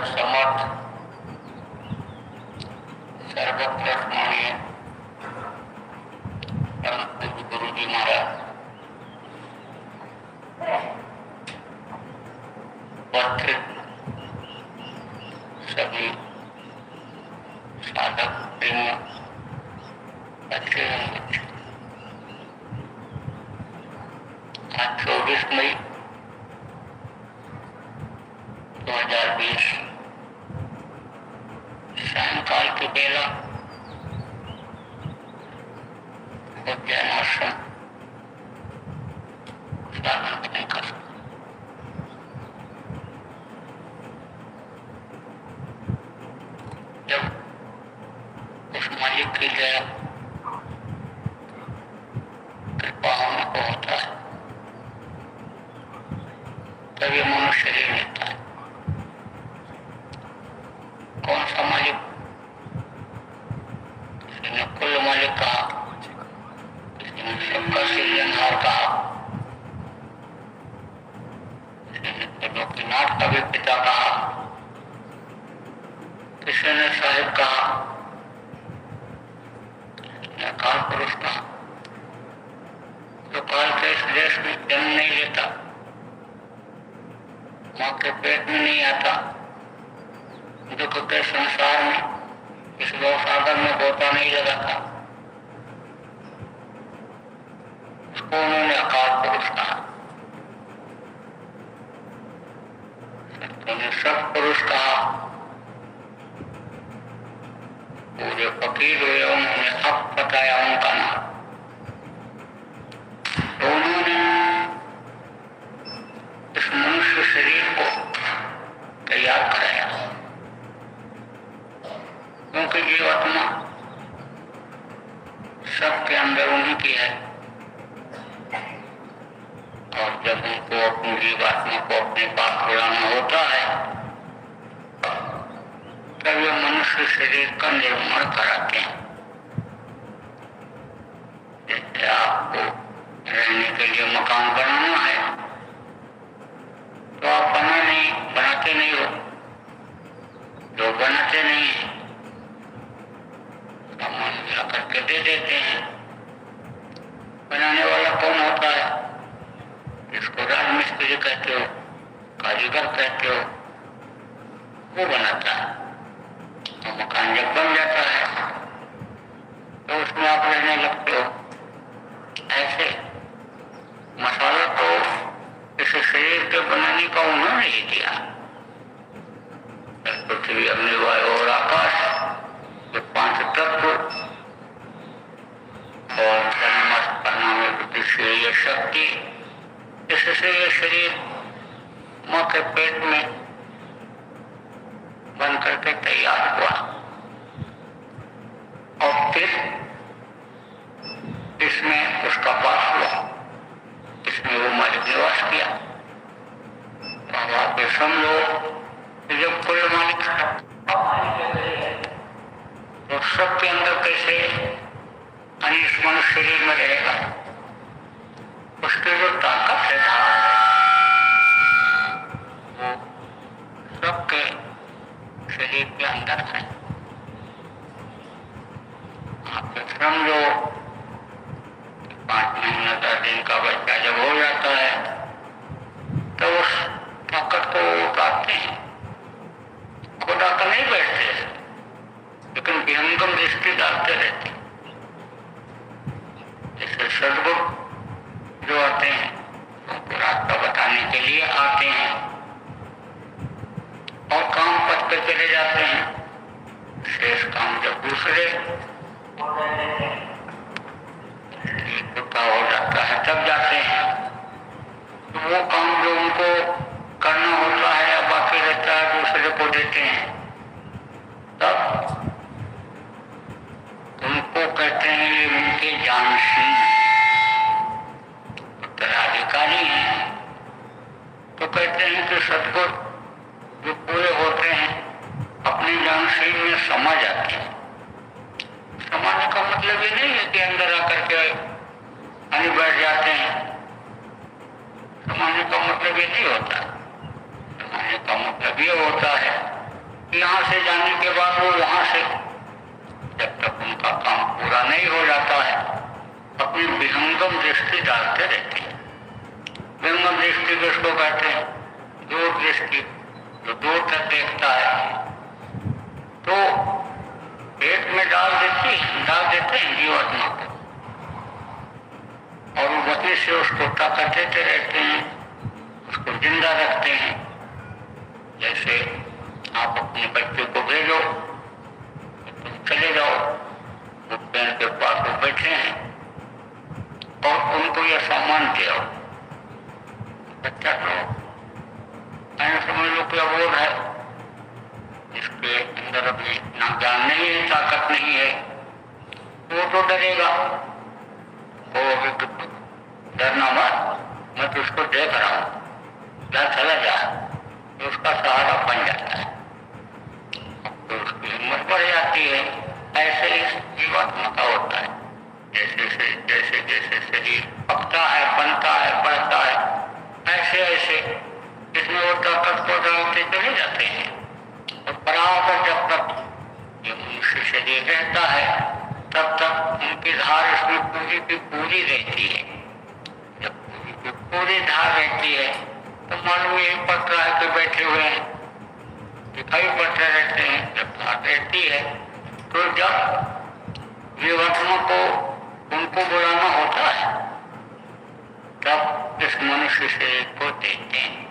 सर्वसमर्थ सर्वप्रथमानीय परम पूज्य गुरु जी महाराज उपस्थित सभी साधक प्रेमियों, बच्चे एवं बच्चे, आज 24 मई 2020 सायंकाल की बेला उज्जैन आश्रम साधन करने का जब उस मालिक की दया कृपा होने को होता है तब ये मनुष्य शरीर लेता है। कौन सा मालिक? किसी ने कुल मालिक कहा, किसी ने सबका सृजनहार कहा, किसी ने त्रिलोकीनाथ का भी पिता कहा, किसी ने साहिब कहा, किसी ने अकाल पुरुष कहा। जो काल के इस देश में जन्म नहीं लेता, माँ के पेट में नहीं आता, दुख के संसार में इस भवसागर में गोता नहीं लगाता, उसको उन्होंने अकाल पुरुष कहा। उन्होंने सब पुरुष कहा। पूरे फकीर हुए, उन्होंने अब बताया उनका नाम। तो उन्होंने इस मनुष्य शरीर को तैयार कराया, क्योंकि जीवात्मा सबके अंदर उन्हीं की है। और जब उनको अपनी जीवात्मा को अपने पास बुलाना होता है तब ये मनुष्य शरीर का निर्माण कराते हैं। जैसे आपको रहने के लिए मकान बनाना है तो आप बनाते नहीं हो, लोग बनाते नहीं है, सामान ला करके दे देते हैं। बनाने वाला कौन होता है? जिसको राजमिस्त्री कहते हो, कारीगर कहते हो, वो बनाता है। तो मकान जब बन जाता है तो उसमें आप रहने लगते हो। ऐसे मसाला तो इस शरीर के बनाने का उन्होंने ही दिया। पृथ्वी, अग्नि, वायु और आकाश, ये 5 तत्व और ये शक्ति, इससे ये शरीर माँ के पेट में बन करके तैयार हुआ और फिर इसमें उसका वास हुआ, इसमें वो मालिक निवास किया। तो आप ये समझो कि जब कोई मालिक तो सबके अंदर कैसे अनिश मनुष्य शरीर में रहेगा? उसकी जो ताकत है वो सबके शरीर के अंदर है। आप समझो 5 महीने 10 दिन का बच्चा जब हो जाता है तो उस ताकत को उतारते हैं, खुद आकर नहीं बैठते, लेकिन विहंगम दृष्टि डालते रहते। जैसे सदगुरु जो आते हैं उनको रास्ता बताने के लिए आते हैं और काम पथ पे चले जाते हैं। शेष काम जब दूसरे हो जाता है तब जाते हैं। तो वो काम जो उनको करना होता है या बाकी रहता है दूसरे को देते हैं। तब उनको कहते हैं ये उनके जानशीन उत्तराधिकारी हैं। तो कहते हैं कि सदगुरु जो पूरे होते हैं अपनी जानशीन में समा जाते हैं। समाने का मतलब ये नहीं है कि अंदर आकर के अनि बैठ जाते हैं। समाने का मतलब ये नहीं होता। समाने का मतलब ये होता है यहाँ से जाने के बाद वो वहाँ से जब तक उनका काम पूरा नहीं हो जाता है अपनी विहंगम दृष्टि डालते रहते हैं। विहंगम दृष्टि किसको कहते हैं? दूर दृष्टि, जो दूर तक देखता है। तो पेट में डाल देते हैं जीवात्मा को और वो गति से उसको ताकत देते रहते हैं, उसको जिंदा रखते हैं। जैसे आप अपने बच्चे को भेजो, तुम चले जाओ, वो पेड़ के पास वो बैठे हैं और उनको यह सामान दिया, बच्चा तो मैंने समझ लो क्या बोध है, इसके अंदर अभी ना ज्ञान नहीं है, ताकत नहीं है, वो तो डरेगा। डरना मत, मैं तो उसको देख रहा हूँ, जा चला जा, तो उसका सहारा बन जाता है, तो उसकी हिम्मत बढ़ जाती है। ऐसे इस जीवात्मा का होता है। जैसे जैसे शरीर पकता है, बनता है, बढ़ता है, ऐसे ऐसे इसमें वो ताकत को डालते चले जाते हैं और बराबर जब तक ये मनुष्य शरीर रहता है तब तक उनकी धार इसमें पूरी की पूरी रहती है। जब पूरी की पूरी धार रहती है तो मालूम यही पड़ता है कि बैठे हुए हैं, दिखाई पड़ते रहते हैं। जब धार रहती है तो जब जीवात्मा को उनको बुलाना होता है तब इस मनुष्य शरीर को देखते हैं।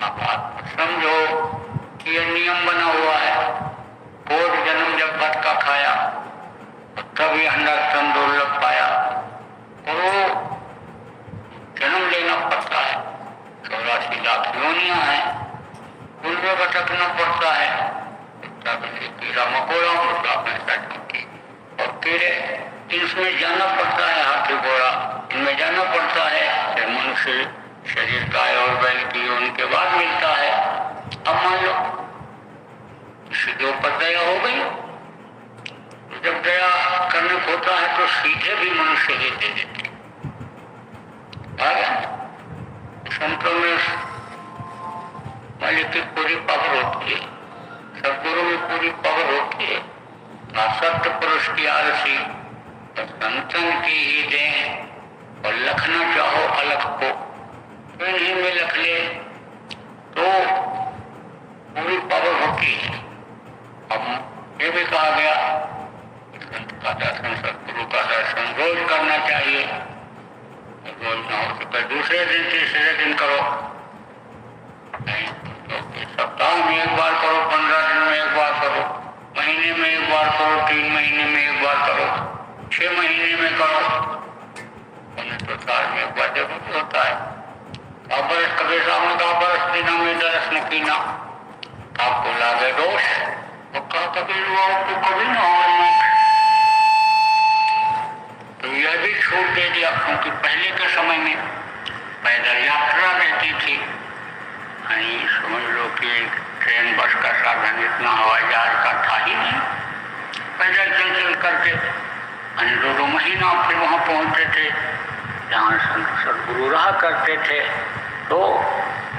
अब आप समझो कि यह नियम बना हुआ है, कोट जन्म जब भट का खाया तभी अंडा स्तन दुर्लभ पाया, और वो जन्म लेना पड़ता है। 84 लाख योनियां हैं, उनमें भटकना पड़ता है। कीड़ा मकोड़ा और कीड़े इसमें जाना पड़ता है, हाथी घोड़ा इनमें जाना पड़ता है। फिर मनुष्य शरीर गाय और बैल की उनके बाद मिलता है। अब मान लो किसी के ऊपर दया हो गई, तो जब दया करने को होता है तो सीधे भी मनुष्य ही दे देते। संतों में मालिक की पूरी पावर होती है, सदगुरु में पूरी पावर होती है। सत्य पुरुष की आलसी और संतन की ही दें, और लखना चाहो अलग को तो इन्हीं में लख ले तो पूरी पावर होती है। अब ये भी कहा गया संत का दर्शन, सदगुरु का दर्शन रोज करना चाहिए। रोज ना हो तो दूसरे दिन तीसरे दिन करो, नहीं तो सप्ताह में एक बार करो, 15 दिन में एक बार करो, महीने में एक बार करो, 3 महीने में एक बार करो, 6 महीने में करो, उन्हें तो साल में एक बार जरूर होता है। आप बरस कभी सामने का बरस बिना में दरस न कीना, आपको लागे दोष, और कहा कभी आपको कभी ना हो। तो यह भी छूट दे दिया, क्योंकि पहले के समय में पैदल यात्रा रहती थी। समझ लो कि ट्रेन बस का साधन इतना हवाई जहाज का था ही नहीं, पैदल चल करके 2 महीना फिर वहाँ पहुँचते थे जहाँ संत सदगुरु रहा करते थे। तो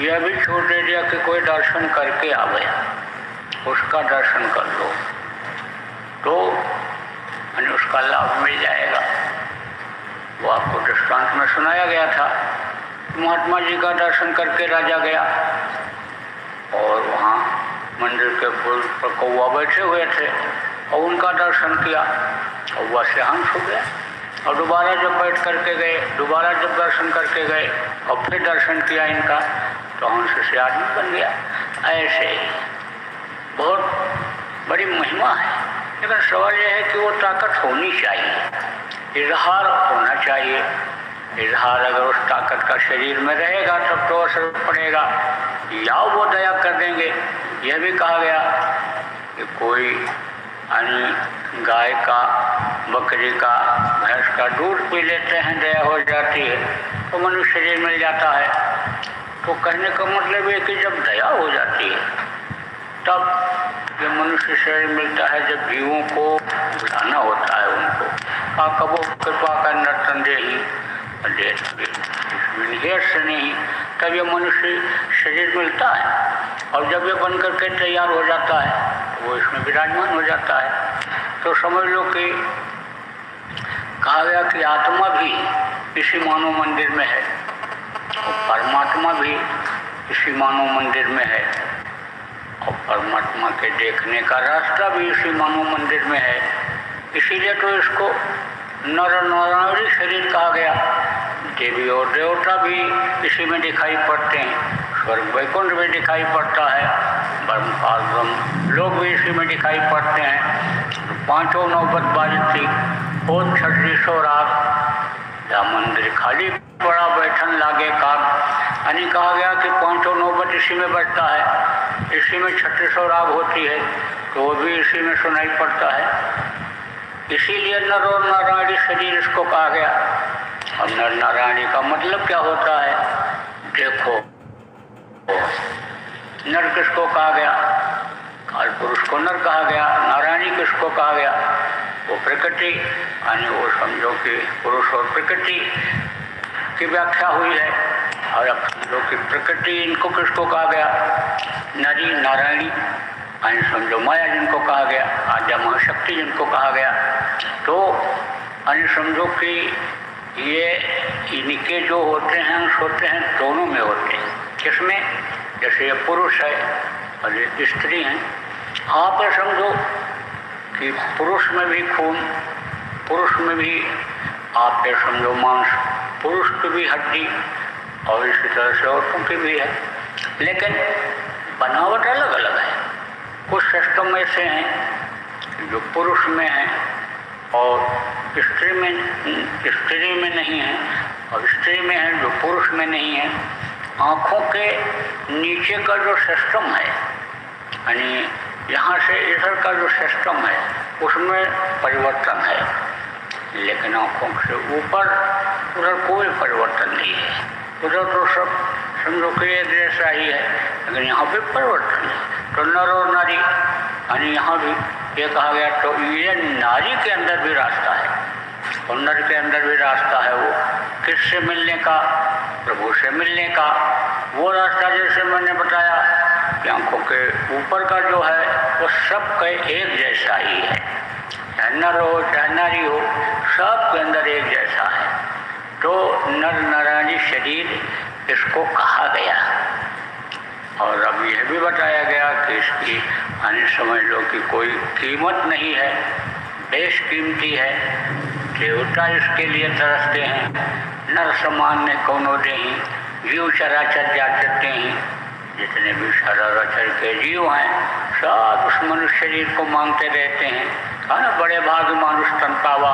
यह भी छोड़ दे दिया कि कोई दर्शन करके आ गया, उसका दर्शन कर लो तो उसका लाभ मिल जाएगा। वो आपको दृष्टांत में सुनाया गया था। महात्मा जी का दर्शन करके राजा गया और वहाँ मंदिर के पुल पर कौवा बैठे हुए थे और उनका दर्शन किया। कौवा से हंस हो गया और दोबारा जब बैठ करके गए, दोबारा जब दर्शन करके गए और फिर दर्शन किया इनका, तो हंस से आदमी बन गया। ऐसे बहुत बड़ी महिमा है। लेकिन सवाल यह है कि वो ताकत होनी चाहिए, इजहार होना चाहिए। इजहार अगर उस ताकत का शरीर में रहेगा तब तो असर पड़ेगा, या वो दया कर देंगे। यह भी कहा गया कि कोई गाय का, बकरी का, भैंस का दूध पी लेते हैं, दया हो जाती है तो मनुष्य शरीर मिल जाता है। तो कहने का मतलब है कि जब दया हो जाती है तब ये मनुष्य शरीर मिलता है। जब जीवों को बुलाना होता है उनको, कबो कृपा का नर्तन दे ही हेर से नहीं, तब ये मनुष्य शरीर मिलता है। और जब ये बन करके तैयार हो जाता है तो वो इसमें विराजमान हो जाता है। तो समझ लो कि कहा गया कि आत्मा भी इसी मानव मंदिर में है और परमात्मा भी इसी मानव मंदिर में है, और परमात्मा के देखने का रास्ता भी इसी मानव मंदिर में है। इसीलिए तो इसको नर नारायणी शरीर कहा गया। देवी और देवता भी इसी में दिखाई पड़ते हैं, स्वर्ग वैकुंठ भी दिखाई पड़ता है, ब्रह्मपाल ब्रह्म लोग भी इसी में दिखाई पड़ते हैं। पांचों नौबत बाजी थी, और 3600 राग या मंदिर खाली पड़ा बैठन लागे काग। यानी कहा गया कि पांचों नौबत इसी में बजता है, इसी में 3600 राग होती है, तो वो भी इसी में सुनाई पड़ता है। इसीलिए नर और नारायणी शरीर इसको कहा गया। और नर नारायणी का मतलब क्या होता है? देखो, नर किसको कहा गया? काल पुरुष को नर कहा गया। नारायणी किसको कहा गया? वो प्रकृति, यानी वो समझो कि पुरुष और प्रकृति की व्याख्या हुई है। और अब समझो कि प्रकृति इनको किसको कहा गया? नरी नारायणी, यानी समझो माया जिनको कहा गया, आद्या महाशक्ति जिनको कहा गया। तो यानी समझो कि ये इनके जो होते हैं अंश होते हैं, दोनों में होते हैं। किसमें? जैसे ये पुरुष है और ये स्त्री हैं। आप समझो कि पुरुष में भी खून, पुरुष में भी आप समझो मांस, पुरुष की भी हड्डी, और इसी तरह से औरतों की भी है, लेकिन बनावट अलग अलग है। कुछ सिस्टम ऐसे हैं जो पुरुष में हैं और स्त्री में नहीं है, और स्त्री में है जो पुरुष में नहीं है। आँखों के नीचे का जो सिस्टम है, यानी यहाँ से इधर का जो सिस्टम है, उसमें परिवर्तन है, लेकिन आँखों से ऊपर उधर कोई परिवर्तन नहीं है। उधर तो सब समझो कि एक जैसा ही है, लेकिन यहाँ पे परिवर्तन है। तो नर और नारी, यानी यहाँ भी ये कहा गया। तो ये नारी के अंदर भी रास्ता है और नर के अंदर भी रास्ता है। वो किससे मिलने का? प्रभु से मिलने का। वो रास्ता जैसे मैंने बताया कि आंखों के ऊपर का जो है वो सब का एक जैसा ही है, चाहे नर हो चाहे नारी हो, सब के अंदर एक जैसा है। तो नर नारायणी शरीर इसको कहा गया। और अब यह भी बताया गया कि इसकी यानी समझ लो कि कोई कीमत नहीं है, बेशकीमती है। देवता इसके लिए तरसते हैं, नर समान ने कौनो देही, जीव चराचर जाचते हैं। जितने भी चराचर के जीव हैं सब उस मनुष्य शरीर को मांगते रहते हैं। ना बड़े भाग मानुष तन पावा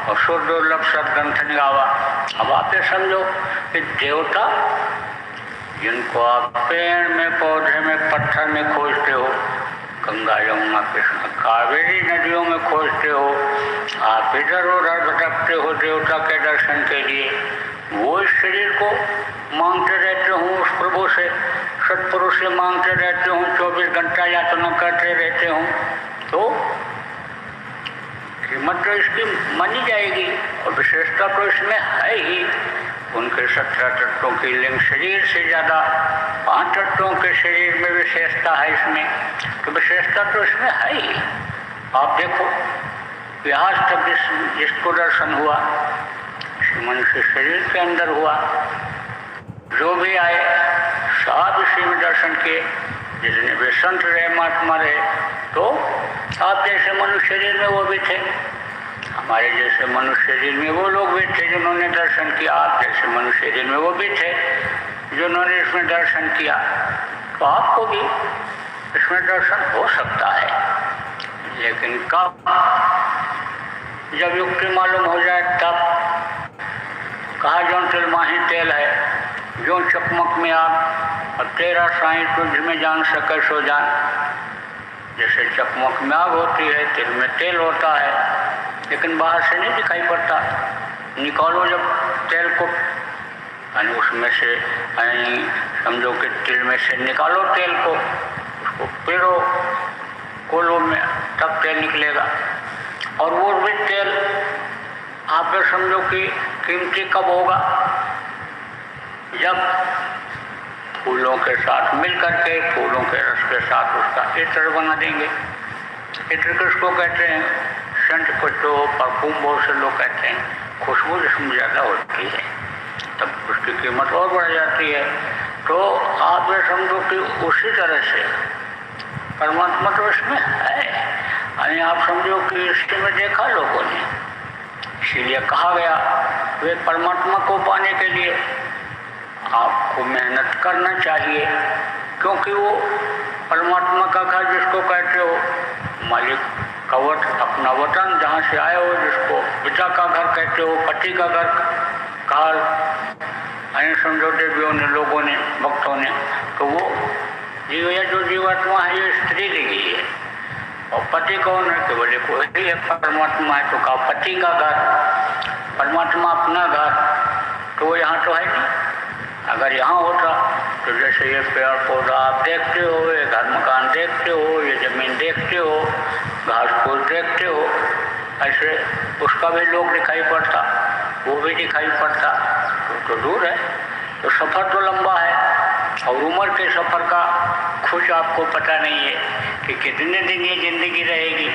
और सुर दुर्लभ सदग्रंथ गावा। अब आप ये समझो कि देवता जिनको आप पेड़ में, पौधे में, पत्थर में खोजते हो, गंगा यमुना कृष्ण कावेरी नदियों में खोजते हो, आप इधर उधर भटकते हो देवता के दर्शन के लिए, वो इस शरीर को मांगते रहते हूँ, उस प्रभु से, सत्पुरुष से मांगते रहते हूँ, 24 घंटा यातना करते रहते हूँ, तो कीमत तो इसकी मानी जाएगी। और विशेषता तो इसमें है ही, उनके 17 तत्वों की लिंग शरीर से ज़्यादा 5 तत्वों के शरीर में विशेषता है इसमें, तो विशेषता तो इसमें है ही। आप देखो कि आज तक जिसको दर्शन हुआ मनुष्य शरीर के अंदर हुआ, जो भी आए सब इसी में दर्शन किए। जितने भी संत रहे, महात्मा रहे, तो आप जैसे मनुष्य शरीर में वो भी थे, हमारे जैसे मनुष्य शरीर में वो लोग भी थे जिन्होंने दर्शन किया, आप जैसे मनुष्य शरीर में वो भी थे जिन्होंने इसमें दर्शन किया। तो आपको भी इसमें दर्शन हो सकता है, लेकिन कब? जब युक्ति मालूम हो जाए तब। कहा जो तिलमाही तेल है, जो चकमक में आग, और तेरा साईं तुझ में जान सके सो जान। जैसे चकमक में आग होती है, तिल में तेल होता है, लेकिन बाहर से नहीं दिखाई पड़ता। निकालो जब तेल को, यानी उसमें से यानी समझो कि तिल में से निकालो तेल को, उसको पेड़ो कोलों में, तब तेल निकलेगा। और वो भी तेल आप समझो कि कीमती कब होगा? जब फूलों के साथ मिल करके फूलों के रस के साथ उसका इत्र बना देंगे। इत्र किसको कहते हैं? सेंट को तो परफ्यूम बहुत से लोग कहते हैं। खुशबू जिसमें ज़्यादा होती है तब उसकी कीमत और बढ़ जाती है। तो आप ये समझो कि उसी तरह से परमात्मा तो इसमें है, यानी आप समझो कि इसके में देखा लोगों ने, इसीलिए कहा गया वे परमात्मा को पाने के लिए आपको मेहनत करना चाहिए, क्योंकि वो परमात्मा का घर जिसको कहते हो, मालिक का अपना वतन जहाँ से आए हो, जिसको पिता का घर कहते हो, पति का घर काल, यानी समझो देवियों ने, लोगों ने, भक्तों ने, तो वो जीव या जो जीवात्मा है ये स्त्री लिखी है। और पति कौन है? कि बोले कोई है परमात्मा है, तो कहा पति का घर, परमात्मा अपना घर, तो वो यहाँ तो है नहीं। अगर यहाँ होता तो जैसे ये पेड़ पौधा आप देखते हो, ये घर मकान देखते हो, ये ज़मीन देखते हो, घास फूस देखते हो, ऐसे उसका भी लोग दिखाई पड़ता, वो भी दिखाई पड़ता, तो दूर है। तो सफ़र तो लंबा है और उम्र के सफ़र का कुछ आपको पता नहीं है कि कितने दिन ये ज़िंदगी रहेगी,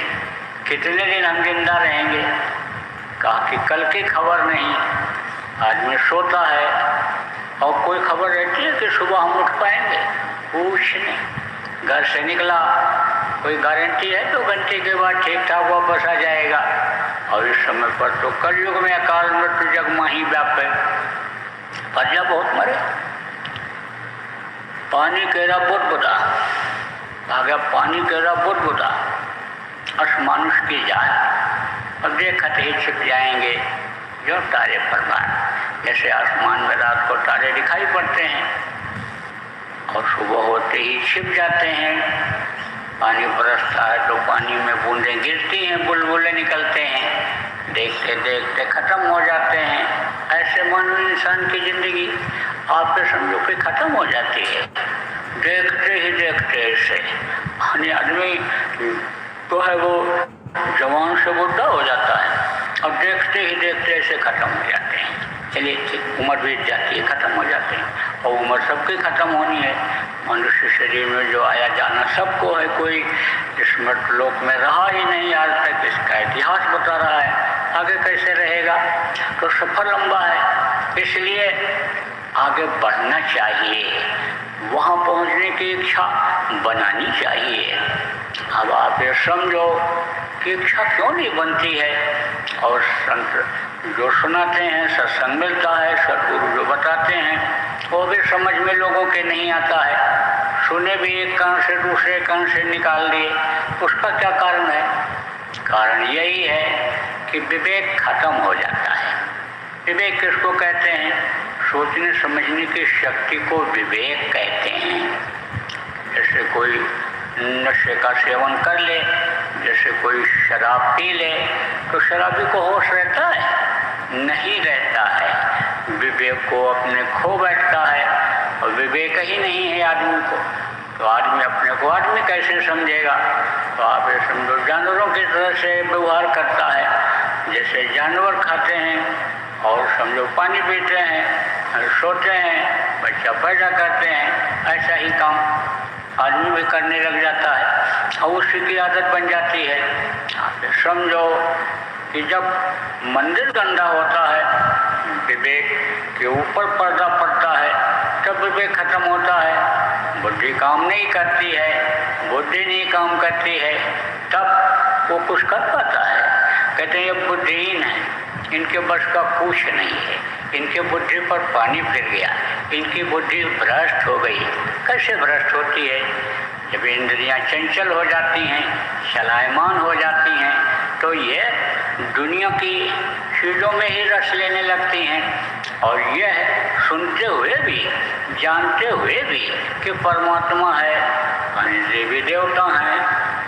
कितने दिन हम जिंदा रहेंगे। कहा कि कल की खबर नहीं, आदमी सोता है और कोई खबर रहती है कि सुबह हम उठ पाएंगे? कुछ नहीं। घर से निकला, कोई गारंटी है 2 घंटे के बाद ठीक ठाक वापस आ जाएगा। और इस समय पर तो कलयुग में अकाल मृत्यु जग माही व्यापे, प्रजा बहुत मरे। पानी केरा बुदबुदा, आ गया पानी केरा बुदबुदा, अस मनुष्य की जात, और देखत ही छिप जाएंगे जो तारे परवान। जैसे आसमान में रात को तारे दिखाई पड़ते हैं और सुबह होते ही छिप जाते हैं। पानी बरसता है तो पानी में बूंदें गिरती हैं, बुलबुले निकलते हैं, देखते देखते खत्म हो जाते हैं। ऐसे मानव इंसान की जिंदगी आप पे समझो कि खत्म हो जाती है, देखते ही देखते। ऐसे आदमी तो है वो जवान से बुढ़ा हो जाता है और देखते ही देखते ऐसे खत्म हो जाते हैं। चलिए उम्र बीत जाती है, खत्म हो जाते हैं, और उम्र सबकी खत्म होनी है। मनुष्य शरीर में जो आया जाना सबको है, कोई इस मृतलोक में रहा ही नहीं आज तक, इसका इतिहास बता रहा है, आगे कैसे रहेगा। तो सफ़र लंबा है, इसलिए आगे बढ़ना चाहिए, वहाँ पहुँचने की इच्छा बनानी चाहिए। अब आप ये समझो कि इच्छा क्यों नहीं बनती है, और संत जो सुनाते हैं, सत्संग मिलता है, सदगुरु जो बताते हैं वो भी समझ में लोगों के नहीं आता है। सुने भी एक कान से दूसरे कान से निकाल दिए, उसका क्या कारण है? कारण यही है कि विवेक खत्म हो जाता है। विवेक किसको कहते हैं? सोचने समझने की शक्ति को विवेक कहते हैं। जैसे कोई नशे का सेवन कर ले, जैसे कोई शराब पी ले, तो शराबी को होश रहता है? नहीं रहता है। विवेक को अपने खो बैठता है, और विवेक ही नहीं है आदमी को, तो आदमी अपने को आदमी कैसे समझेगा? तो आप ये समझो जानवरों की तरह से व्यवहार करता है। जैसे जानवर खाते हैं और समझो पानी पीते हैं, सोते हैं, बच्चा पैदा करते हैं, ऐसा ही काम आदमी भी करने लग जाता है और उसी की आदत बन जाती है। आप समझो कि जब मंदिर गंदा होता है, विवेक के ऊपर पर्दा पड़ता है, तब विवेक खत्म होता है। बुद्धि काम नहीं करती है, बुद्धि नहीं काम करती है, तब वो कुछ कर पाता है। कहते हैं ये बुद्धिहीन है, इनके बस का कुछ नहीं है, इनके बुद्धि पर पानी फिर गया, इनकी बुद्धि भ्रष्ट हो गई। कैसे भ्रष्ट होती है? जब इंद्रियां चंचल हो जाती हैं, चलायमान हो जाती हैं, तो ये दुनिया की चीज़ों में ही रस लेने लगती हैं, और यह सुनते हुए भी, जानते हुए भी कि परमात्मा है, देवी देवता हैं,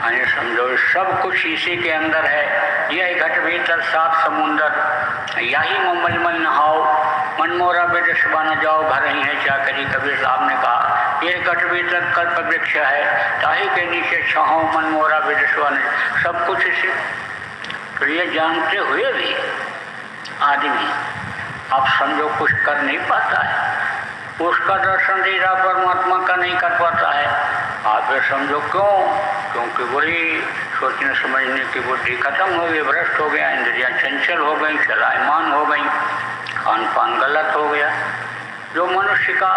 यानी समझो सब कुछ इसी के अंदर है। यही घट भीतर 7 समुंदर, यही ममलमल नहाओ, मनमोरा बेदशबा न जाओ, घर ही है चाकरी। कबीर साहब ने कहा यह घट भीतर कल्प वृक्ष है, ताही के नीचे छाओ, मनमोरा बेदशबा न, सब कुछ इसी। तो ये जानते हुए भी आदमी आप समझो कुछ कर नहीं पाता है। उसका दर्शन धीरा परमात्मा का नहीं कर पाता है। आप ये समझो क्यों? क्योंकि वही सोचने समझने की बुद्धि खत्म हो गई, भ्रष्ट हो गया, इंद्रियां चंचल हो गई, चलायमान हो गई, खान पान गलत हो गया। जो मनुष्य का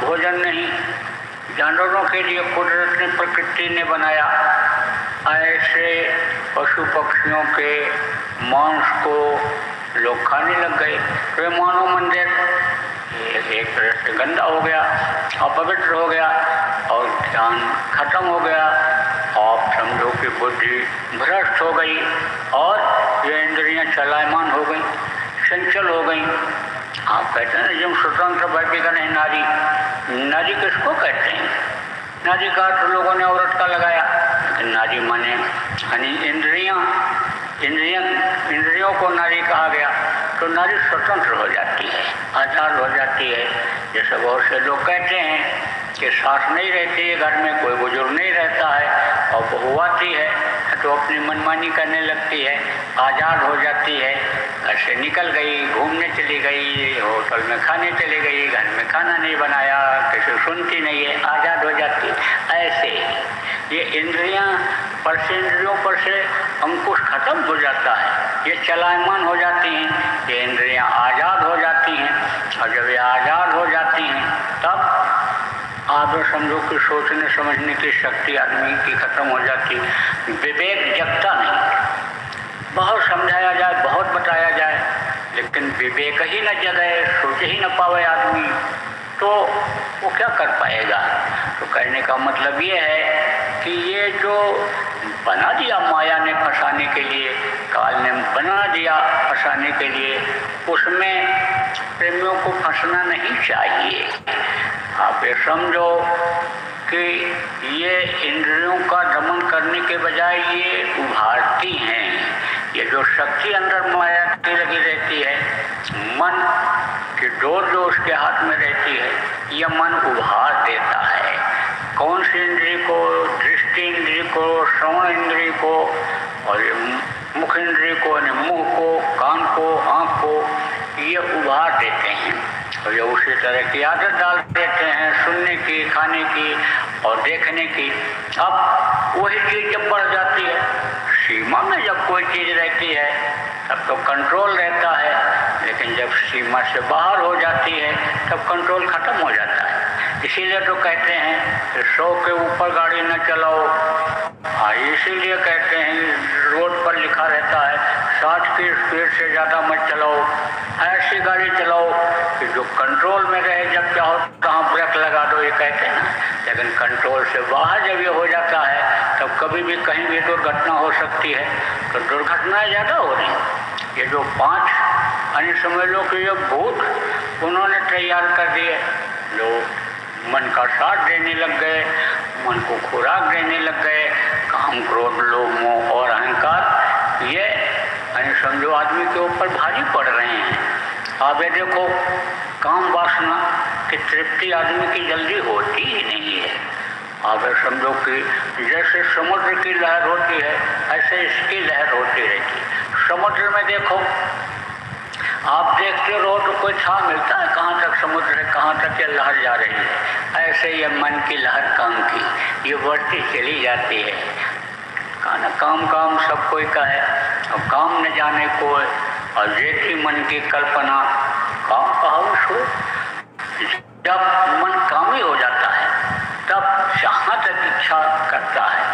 भोजन नहीं, जानवरों के लिए कुदरत ने, प्रकृति ने बनाया, ऐसे पशु पक्षियों के मांस को लोग खाने लग गए। तो मानव मंदिर एक तरह से गंदा हो गया, अपवित्र हो गया और ध्यान खत्म हो गया। आप समझो कि बुद्धि भ्रष्ट हो गई और ये इंद्रियां चलायमान हो गई, चंचल हो गई। आप कहते हैं जब स्वतंत्र भाई नहीं, नारी, नारी किसको कहते हैं? नारी का अर्थ लोगों ने औरत का लगाया, लेकिन नारी माने यानी इंद्रियों को नारी कहा गया। तो नारी स्वतंत्र हो जाती है, आज़ाद हो जाती है। जैसे बहुत से लोग कहते हैं कि सास नहीं रहती है घर में, कोई बुजुर्ग नहीं रहता है और बहू आती है तो अपनी मनमानी करने लगती है, आज़ाद हो जाती है। ऐसे निकल गई, घूमने चली गई, होटल में खाने चली गई, घर में खाना नहीं बनाया, किसी सुनती नहीं है, आज़ाद हो जाती है। ऐसे ये इंद्रियों पर से अंकुश खत्म हो जाता है, ये चलायमान हो जाती हैं, ये इंद्रियां आज़ाद हो जाती हैं। और जब ये आज़ाद हो जाती हैं तब आप समझो कि सोचने समझने की शक्ति आदमी की खत्म हो जाती, विवेक जगता नहीं। बहुत समझाया जाए, बहुत बताया जाए, लेकिन विवेक ही न जगे, सोच ही न पावे आदमी, तो वो क्या कर पाएगा? तो कहने का मतलब ये है कि ये जो बना दिया माया ने फंसाने के लिए, काल ने बना दिया फंसाने के लिए, उसमें प्रेमियों को फंसना नहीं चाहिए। आप ये समझो कि ये इंद्रियों का दमन करने के बजाय ये उभारती हैं। ये जो शक्ति अंदर माया की लगी रहती है, मन की डोर जो उसके हाथ में रहती है, यह मन उभार देता है। कौन सी इंद्रिय को? दृष्टि इंद्रिय को, श्रवण इंद्रिय को, और मुख इंद्रिय को, मुंह को, कान को, आँख को, ये उभार देते हैं। और ये उसी तरह की आदत डाल देते हैं सुनने की, खाने की और देखने की। अब वही चीज़ जब बढ़ जाती है, सीमा में जब कोई चीज़ रहती है तब तो कंट्रोल रहता है, लेकिन जब सीमा से बाहर हो जाती है तब कंट्रोल खत्म हो जाता है। इसीलिए तो कहते हैं कि 100 के ऊपर गाड़ी न चलाओ। हाँ, इसीलिए कहते हैं रोड पर लिखा रहता है 60 की स्पीड से ज़्यादा मत चलाओ। ऐसी गाड़ी चलाओ कि जो कंट्रोल में रहे, जब चाहो तहाँ ब्रेक लगा दो, ये कहते हैं ना। लेकिन कंट्रोल से बाहर जब ये हो जाता है तब कभी भी कहीं भी दुर्घटना हो सकती है। तो दुर्घटनाएं ज़्यादा हो रही। ये जो 5 अन्य समझ लो कि ये भूत उन्होंने तैयार कर दिए, जो मन का साथ देने लग गए, मन को खुराक देने लग गए, काम, क्रोध, लोभ, मोह और अहंकार, ये यानी समझो आदमी के ऊपर भारी पड़ रहे हैं। आप ये देखो, काम वासना की तृप्ति आदमी की जल्दी होती ही नहीं है। आप ये समझो कि जैसे समुद्र की लहर होती है, ऐसे इसकी लहर होती रहती है। समुद्र में देखो, आप देखते रहो तो कोई था मिलता है कहाँ तक समुद्र है, कहाँ तक ये लहर जा रही है। ऐसे ये मन की लहर काम की, ये बढ़ती चली जाती है। खाना काम काम सब कोई का है, और काम न जाने को, और जैसी मन की कल्पना काम कहावश हो। जब मन कामी हो जाता है तब जहाँ तक इच्छा करता है,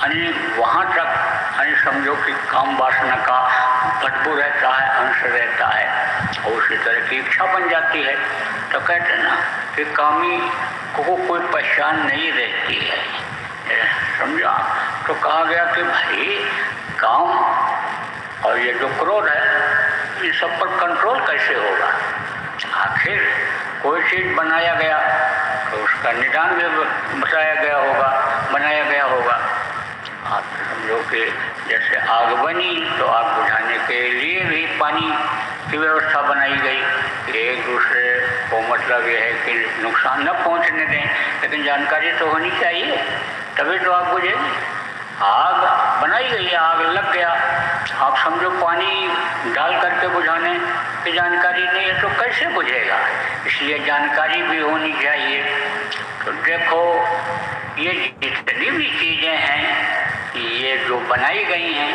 यानी वहाँ तक यानी समझो कि काम वासना का बदबू रहता है, अंश रहता है, और उसी तरह की इच्छा बन जाती है। तो कहते हैं ना कि कामी को कोई पहचान नहीं रहती है, समझा। तो कहा गया कि भाई काम और ये जो क्रोध है, इन सब पर कंट्रोल कैसे होगा? आखिर कोई चीज़ बनाया गया तो उसका निदान भी बनाया गया होगा। आप समझो कि जैसे आग बनी तो आग बुझाने के लिए भी पानी की व्यवस्था बनाई गई कि एक दूसरे को मतलब ये है कि नुकसान न पहुंचने दें, लेकिन जानकारी तो होनी चाहिए, तभी तो आग बुझेगी। आग बनाई गई है, आग लग गया, आप समझो पानी डाल करके बुझाने की जानकारी नहीं है तो कैसे बुझेगा। इसलिए जानकारी भी होनी चाहिए। तो देखो ये जितनी भी चीज़ें हैं ये जो बनाई गई हैं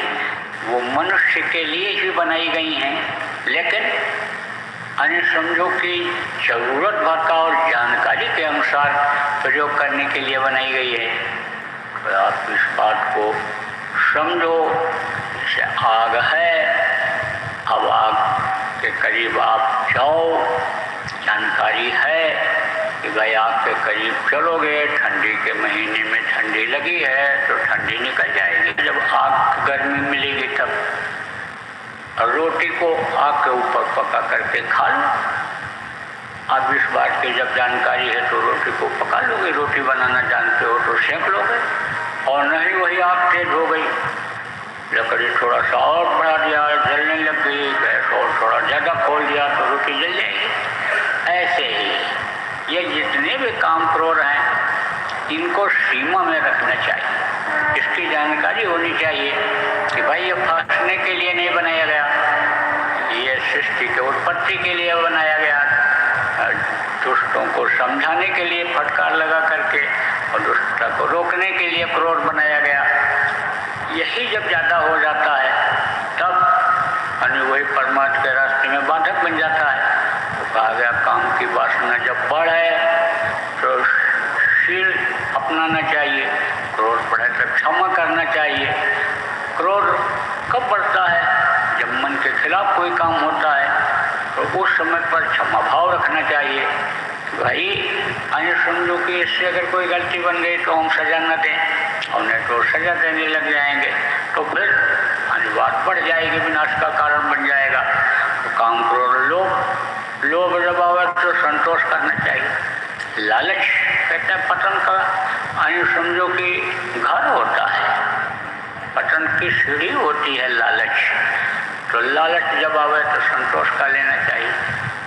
वो मनुष्य के लिए ही बनाई गई हैं, लेकिन अन्य समझो कि जरूरत भर का और जानकारी के अनुसार प्रयोग करने के लिए बनाई गई है। तो आप इस बात को समझो। जैसे आग है, अब आग के करीब आप जाओ, जानकारी है कि भाई आग के करीब चलोगे, ठंडी के महीने में ठंडी लगी है तो ठंडी निकल जाएगी, जब आग गर्मी मिलेगी तब। और रोटी को आग के ऊपर पका करके खा लो। आप इस बात की जब जानकारी है तो रोटी को पका लोगे, रोटी बनाना जानते हो तो सेंक लोगे। और नहीं वही आग तेज हो गई, लकड़ी थोड़ा सा और बढ़ा दिया, जलने लग गई, गैस और थोड़ा ज़्यादा खोल दिया तो रोटी जल जाएगी। ऐसे ही ये जितने भी काम क्रोध हैं इनको सीमा में रखना चाहिए। इसकी जानकारी होनी चाहिए कि भाई ये फंसने के लिए नहीं बनाया गया, ये सृष्टि के उत्पत्ति के लिए बनाया गया, दुष्टों को समझाने के लिए फटकार लगा करके और दुष्टता को रोकने के लिए क्रोध बनाया गया। यही जब ज़्यादा हो जाता है तब वही परमात्मा के रास्ते में बाधक बन जाता है। तो कहा गया काम की वासना जब बढ़े तो शील अपनाना चाहिए, क्रोध बढ़े तो क्षमा करना चाहिए। क्रोध कब बढ़ता है? जब मन के खिलाफ कोई काम होता है तो उस समय पर क्षमा भाव रखना चाहिए। भाई अन्य समझो कि इससे अगर कोई गलती बन गई तो हम सजा न दें, और नहीं तो सजा देने लग जाएंगे तो फिर बात बढ़ जाएगी, विनाश का कारण बन जाएगा। तो काम क्रोध लोभ जब आवे तो संतोष करना चाहिए। लालच कहते हैं पतन का अन्य समझो कि घर होता है, पतन की सीढ़ी होती है लालच। तो लालच जब आवे तो संतोष का लेना चाहिए।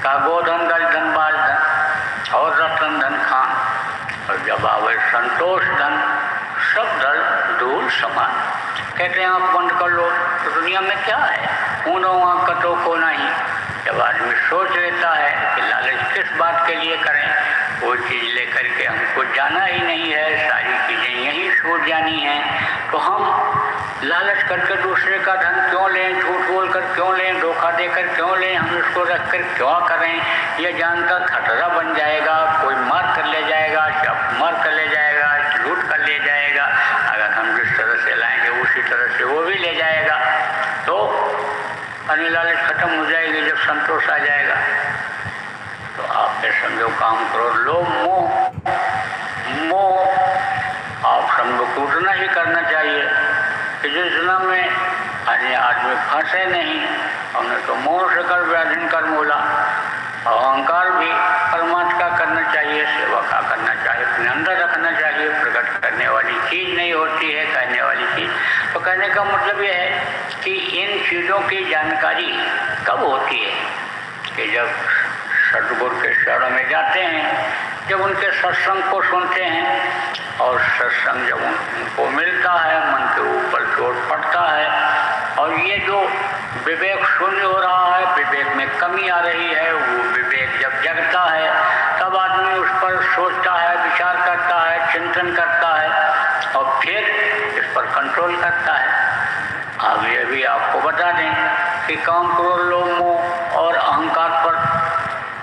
का गोधन गज धन बाज धन और रतन धन खान, और जब आवे संतोष धन सब धन धूल समान। कहते हैं आँख बंद कर लो तो दुनिया में क्या है, ऊनो आँख कटो को नहीं। जब आदमी सोच लेता है कि लालच किस बात के लिए करें, वो चीज़ लेकर के हमको जाना ही नहीं है, सारी चीज़ें यहीं छूट जानी हैं, तो हम लालच करके दूसरे का धन क्यों लें, झूठ बोल कर क्यों लें, धोखा देकर क्यों लें, हम इसको रख कर क्यों करें। ये जानकर खतरा बन जाएगा, कोई मार कर ले जाएगा, मार कर ले जाएगा, लूट कर ले जाएगा। अगर हम जिस तरह से लाएंगे उसी तरह से वो भी ले जाएगा। तो लालच खत्म हो जाएगी जब संतोष आ जाएगा। तो आपने समझो काम क्रोध लोभ मोह आप समझो टूटना ही करना चाहिए कि जिस जन्म में अन्य आदमी फंसे नहीं, हमने तो मोह से कर व्याधीन कर मोला। अहंकार भी परमात्मा का करना चाहिए, सेवा का करना चाहिए, अपने अंदर रखना चाहिए। प्रकट करने वाली चीज़ नहीं होती है कहने वाली चीज़। तो कहने का मतलब यह है कि इन चीज़ों की जानकारी कब होती है कि जब सदगुरु के शरण में जाते हैं, जब उनके सत्संग को सुनते हैं, और सत्संग जब उनको मिलता है, मन के ऊपर चोट पड़ता है, और ये जो विवेक शून्य हो रहा है, विवेक में कमी आ रही है, वो विवेक जब जगता है तब आदमी उस पर सोचता है, विचार करता है, चिंतन करता है और फिर इस पर कंट्रोल करता है। अब ये भी आपको बता दें कि काम क्रोध लोभ मोह और अहंकार पर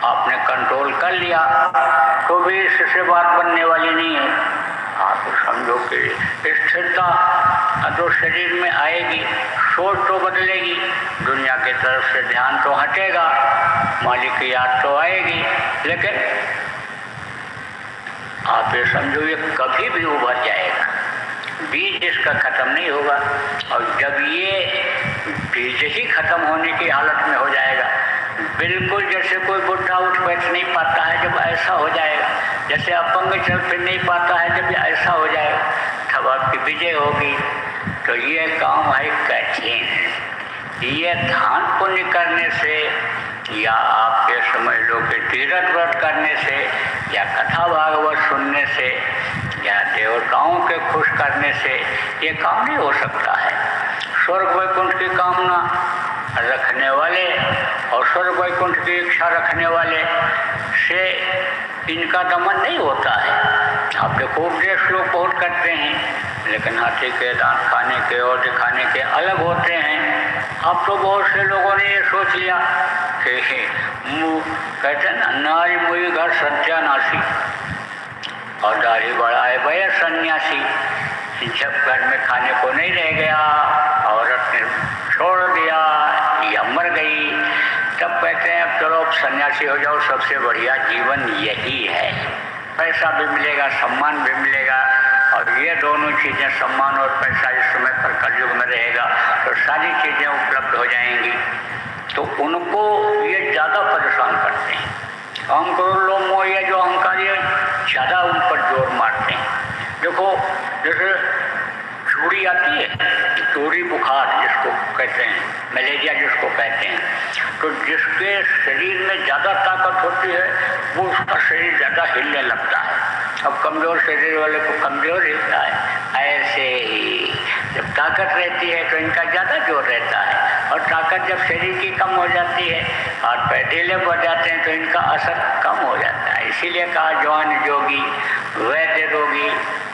आपने कंट्रोल कर लिया तो भी इससे बात बनने वाली नहीं है। आप समझो कि स्थिरता तो शरीर में आएगी, सोच तो बदलेगी, दुनिया की तरफ से ध्यान तो हटेगा, मालिक की याद तो आएगी, लेकिन आप ये समझो ये कभी भी उभर जाएगा, बीज इसका खत्म नहीं होगा। और जब ये बीज ही खत्म होने की हालत में हो जाएगा, बिल्कुल जैसे कोई बुढ़ा उठ बैठ नहीं पाता है, जब ऐसा हो जाएगा, जैसे अपंग चल फिर नहीं पाता है, जब ऐसा हो जाएगा तब आपकी विजय होगी। तो ये काम है कठिन। ये दान पुण्य करने से या आपके समझ लो कि तीर्थ व्रत करने से या कथा भागवत सुनने से या देवताओं के खुश करने से ये काम नहीं हो सकता है। स्वर्ग वैकुंठ की कामना रखने वाले और स्वर्ग वैकुंठ की इच्छा रखने वाले से इनका दमन नहीं होता है। आप देखो उपदेश लोग बहुत करते हैं, लेकिन हाथी के दांत खाने के और दिखाने के अलग होते हैं। अब तो बहुत से लोगों ने ये सोच लिया कि कहते हैं ना, नारी मुई घर सत्यानाशी और दाढ़ी बढ़ाए भैया सन्यासी। जब घर में खाने को नहीं रह गया, औरत ने छोड़ दिया या मर गई, तब कहते हैं अब चलो सन्यासी हो जाओ, सबसे बढ़िया जीवन यही है। पैसा भी मिलेगा, सम्मान भी मिलेगा, और ये दोनों चीज़ें, सम्मान और पैसा इस समय पर कलयुग में रहेगा तो सारी चीज़ें उपलब्ध हो जाएंगी। तो उनको ये ज़्यादा परेशान करते हैं। काम करो लो मोह, ये जो अहंकार ये ज़्यादा उन पर जोर मारते हैं। देखो जैसे चूड़ी आती है, चूड़ी बुखार जिसको कहते हैं, मलेरिया जिसको कहते हैं, तो जिसके शरीर में ज़्यादा ताकत होती है वो उसका शरीर ज़्यादा हिलने लगता है। अब कमज़ोर शरीर वाले को कमज़ोर हिलता है। ऐसे ही जब ताकत रहती है तो इनका ज़्यादा जोर रहता है, और ताकत जब शरीर की कम हो जाती है, हाथ पैर ढीले पड़ जाते हैं, तो इनका असर कम हो जाता है। इसीलिए कहा जवान जोगी वैद्य रोगी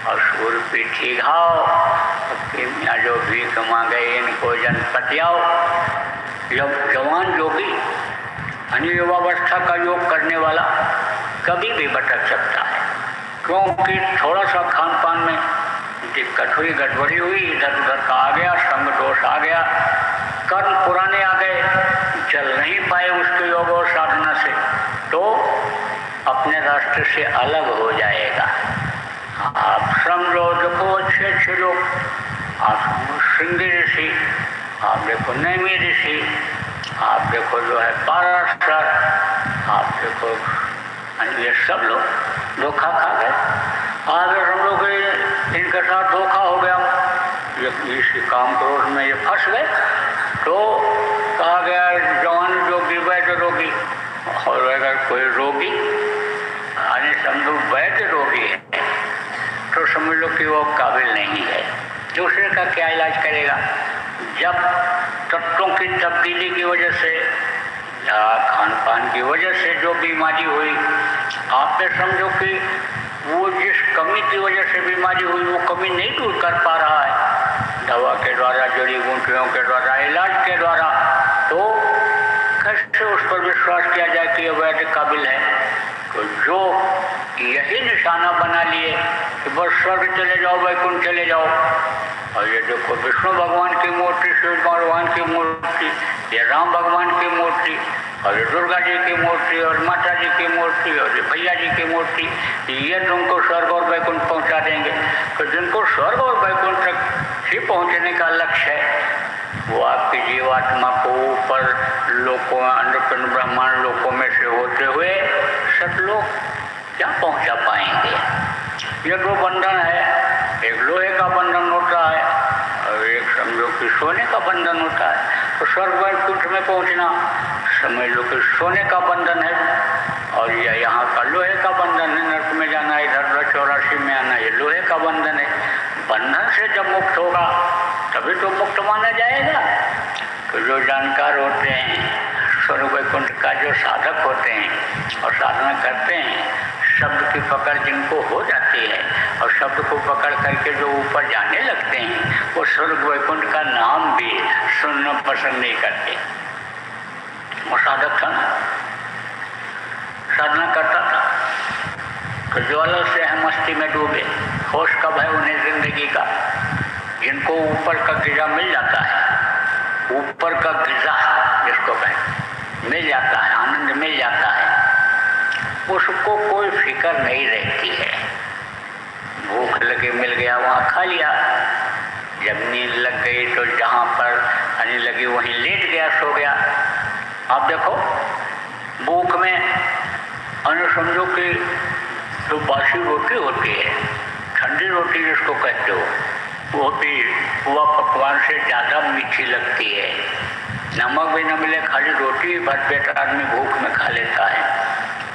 और सूर पीठी घाव, जो भीख मांगे इनको जन पतियाओ। जवान जोगी यानी युवावस्था का योग करने वाला कभी भी भटक सकता है, क्योंकि थोड़ा सा खान पान में दिक्कत हुई, गड़बड़ी हुई, इधर उधर का आ गया, संग दोष आ गया, कर्म पुराने आ गए, चल नहीं पाए उसके योग और साधना से, तो अपने रास्ते से अलग हो जाएगा। आप समझो, देखो अच्छे अच्छे लोग, आप श्रृंगी ऋषि, आप देखो नैमी ऋषि, आप देखो जो है पाराशर, आप देखो ये सब लोग धोखा खा गए। आगे हम लोग इनके साथ धोखा हो गया, ये इसी काम क्रोध में ये फंस गए, तो कहा गया जवान जोगी वैद्य रोगी। और अगर कोई रोगी यानी समझो वैद्य रोगी है तो समझ लो कि वो काबिल नहीं है, दूसरे का क्या इलाज करेगा। जब तत्वों की तब्दीली की वजह से या खान पान की वजह से जो बीमारी हुई, आप पे समझो कि वो जिस कमी की वजह से बीमारी हुई वो कमी नहीं दूर कर पा रहा है दवा के द्वारा, जड़ी बूटियों के द्वारा, इलाज के द्वारा, तो कैसे उस पर विश्वास किया जाए कि यह वैद्य काबिल है। तो जो यही निशाना बना लिए कि बस स्वर्ग चले जाओ, वैकुंठ चले जाओ, और ये देखो विष्णु भगवान की मूर्ति, शिव भगवान की मूर्ति, ये राम भगवान की मूर्ति, और ये दुर्गा जी की मूर्ति, और माता जी की मूर्ति, और ये भैया जी की मूर्ति, ये तुमको स्वर्ग और वैकुंठ पहुंचा देंगे। तो जिनको स्वर्ग और वैकुंठ तक ही पहुंचने का लक्ष्य है, वो आपकी जीवात्मा को ऊपर लोकों, अन्नपूर्ण ब्रह्मांड लोकों में से होते हुए सतलोक क्या पहुंचा पाएंगे। ये दो बंधन है, एक लोहे का बंधन होता है और एक समझो कि सोने का बंधन होता है। तो स्वर्ग वैकुंठ में पहुंचना समझ लो कि सोने का बंधन है, और यह यहाँ का लोहे का बंधन है। नर्क में जाना, इधर 84 में आना, ये लोहे का बंधन है। बंधन से जब मुक्त होगा तभी तो मुक्त माना जाएगा। तो जो जानकार होते हैं स्वर्ग वैकुंठ का, जो साधक होते हैं और साधना करते हैं, शब्द की पकड़ जिनको हो जाती है और शब्द को पकड़ करके जो ऊपर जाने लगते हैं, वो स्वर्ग वैकुंठ का नाम भी सुनना पसंद नहीं करते। वो साधक था ना, साधना करता था, तो ज्वाला से हम मस्ती में डूबे, होश कब है उन्हें जिंदगी का। जिनको ऊपर का गिजा मिल जाता है, ऊपर का गिजा जिसको कहें मिल जाता है, आनंद मिल जाता है, उसको कोई फिक्र नहीं रहती है। भूख लगे मिल गया वहाँ खा लिया, जब नींद लग गई तो जहाँ पर आने लगी वहीं लेट गया, सो गया। आप देखो भूख में समझो कि जो बासी रोटी होती है, ठंडी रोटी जिसको कहते हो, वो भी हुआ पकवान से ज़्यादा मीठी लगती है। नमक भी न मिले, खाली रोटी भर पेट आदमी भूख में खा लेता है।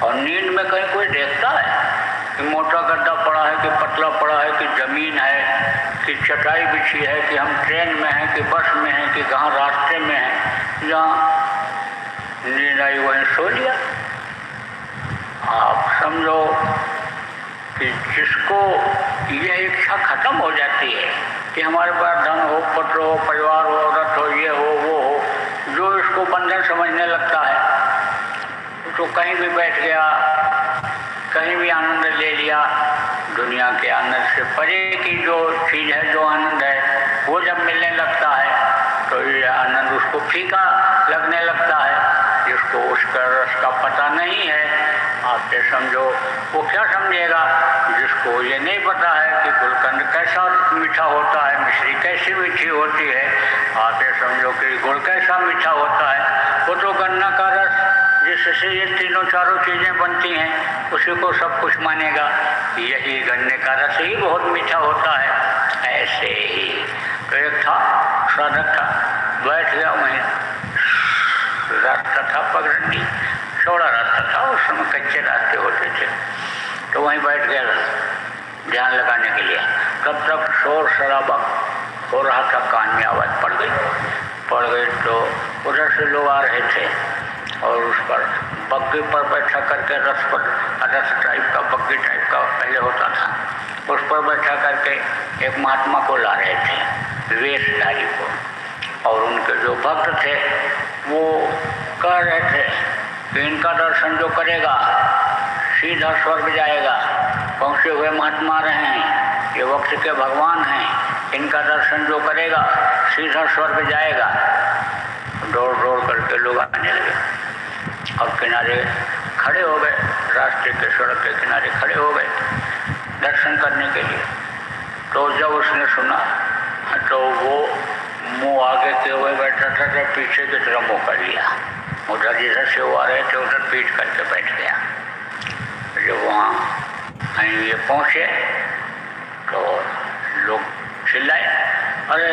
और नींद में कहीं कोई देखता है कि मोटा गड्ढा पड़ा है कि पतला पड़ा है, कि जमीन है, कि चटाई बिछी है, कि हम ट्रेन में हैं, कि बस में हैं, कि कहाँ रास्ते में हैं, जहाँ नींद आई वहीं सो लिया। आप समझो कि जिसको यह इच्छा खत्म हो जाती है कि हमारे पास धन हो, पुत्र हो, परिवार हो, औरत हो, ये हो, वो हो, जो इसको बंधन समझने लगता है तो कहीं भी बैठ गया, कहीं भी आनंद ले लिया। दुनिया के आनंद से परे की जो चीज़ है, जो आनंद है, वो जब मिलने लगता है तो ये आनंद उसको फीका लगने लगता है। जिसको उसका रस का पता नहीं है, आप ये समझो वो क्या समझेगा। जिसको ये नहीं पता है कि गुलकंद कैसा मीठा होता है, मिश्री कैसी मीठी होती है, आप ये समझो कि गुड़ कैसा मीठा होता है, वो तो गन्ना का रस जिससे ये तीनों चारों चीज़ें बनती हैं, उसी को सब कुछ मानेगा। यही गन्ने का रस ही बहुत मीठा होता है। ऐसे ही तो एक था, साधक था, बैठ गया वहीं। रास्ता था पगडंडी, चौड़ा रास्ता था, उस समय कच्चे रास्ते होते थे, तो वहीं बैठ गया ध्यान लगाने के लिए। तब तक शोर शराबा हो रहा था, कान में आवाज़ पड़ गई तो उधर से लोग आ रहे थे और उस पर बग्घी पर बैठा करके रस टाइप का, बग्घी टाइप का पहले होता था, उस पर बैठा करके एक महात्मा को ला रहे थे, वेशधारी को। और उनके जो भक्त थे वो कह रहे थे कि इनका दर्शन जो करेगा सीधा स्वर्ग जाएगा। पहुँचे हुए महात्मा रहे हैं, ये वक्त के भगवान हैं, इनका दर्शन जो करेगा सीधा स्वर्ग जाएगा। दौड़ दौड़ करके लोग आने लगे और किनारे खड़े हो गए, रास्ते के सड़क के किनारे खड़े हो गए दर्शन करने के लिए। तो जब उसने सुना तो वो मुंह आगे के हुए बैठा था, जब पीछे की तरफ मुँह कर लिया, उधर जिधर से वो आ रहे थे उधर पीठ करके बैठ गया। जब वहाँ ये पहुँचे तो लोग चिल्लाए, अरे